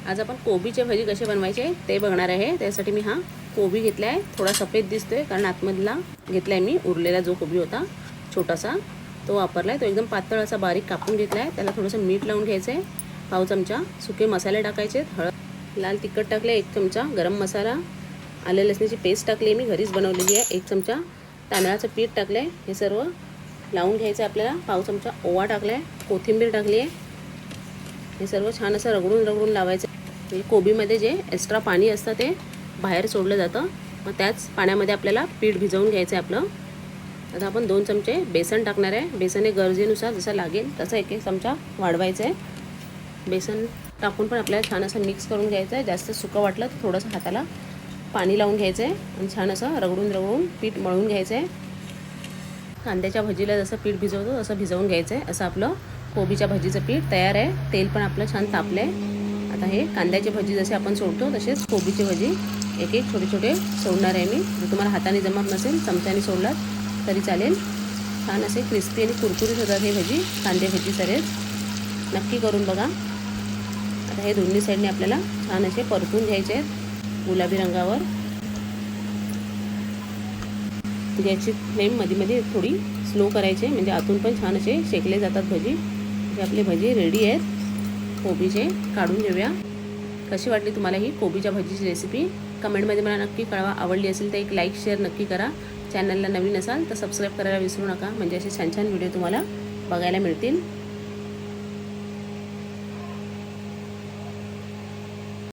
आज आपण कोबीचे भजी कसे बनवायचे ते बघणार आहे। त्यासाठी मी हा कोबी घेतला आहे, थोडा सफेद दिसतोय कारण आतमधला घेतला आहे मी, उरलेला जो कोबी होता छोटासा तो वापरला आहे। तो एकदम पातळ असा बारीक कापून घेतला आहे। त्याला थोडंसं मीठ लावून घ्यायचं आहे, पाव चमचा सुके मसाले टाकायचे, हळद, लाल तिखट टाकले, 1 चमचा गरम मसाला, आले लसणाची पेस्ट टाकली मी घरीच बनवलेली आहे, 1 चमचा तांदळाचं पीठ टाकलं आहे। हे सर्व लावून घ्यायचं आपल्याला। पाव चमचा ओवा टाकला आहे, कोथिंबीर टाकली आहे। हे सर्व छान असं रगडून लावायचं। कोबीमध्ये जे एक्स्ट्रा पाणी असतं ते बाहेर सोडलं जातं, मग त्याच पाण्यामध्ये आपल्याला पीठ भिजवून घ्यायचं आहे आपलं। आता आपण 2 चमचे बेसन टाकणार आहे। बेसन हे गरजेनुसार जसं लागेल तसं 1-1 चमचा वाढवायचं आहे। बेसन टाकून पण आपल्याला छान असं मिक्स करून घ्यायचं आहे। जास्त सुकं वाटलं तर थोडंसं हाताला पाणी लावून घ्यायचं आहे आणि छान असं रगडून पीठ मळून घ्यायचं आहे। कांद्याच्या भजीला जसं पीठ भिजवतो तसं भिजवून घ्यायचं आहे। असं आपलं कोबीच्या भजीचं पीठ तयार आहे। तेल पण आपलं छान तापलं आहे। आता हे कांद्याची भजी जसे आपण सोडतो तसेच कोबीची भजी 1-1 छोटे सोडणार आहे मी। जर तुम्हाला हाताने जमत नसेल चमच्याने सोडलात तरी चालेल। छान असे क्रिस्पी आणि कुरकुरीत होतात हे भजी, कांदे भजी सरेच नक्की करून बघा। आता हे दोन्ही साईडने आपल्याला छान असे परतून घ्यायचे आहेत गुलाबी रंगावर। गॅसची फ्लेम मध्ये थोडी स्लो करायचे, म्हणजे आतून पण छान असे शेकले जातात भजी। हे आपले भजी रेडी आहेत कोबीचे, काढून घेऊया। कशी वाटली तुम्हाला ही कोबीच्या भजीची रेसिपी कमेंटमध्ये मला नक्की कळवा। आवडली असेल तर एक लाईक शेअर नक्की करा। चॅनलला नवीन असाल तर सबस्क्राईब करायला विसरू नका, म्हणजे असे छान व्हिडिओ तुम्हाला बघायला मिळतील।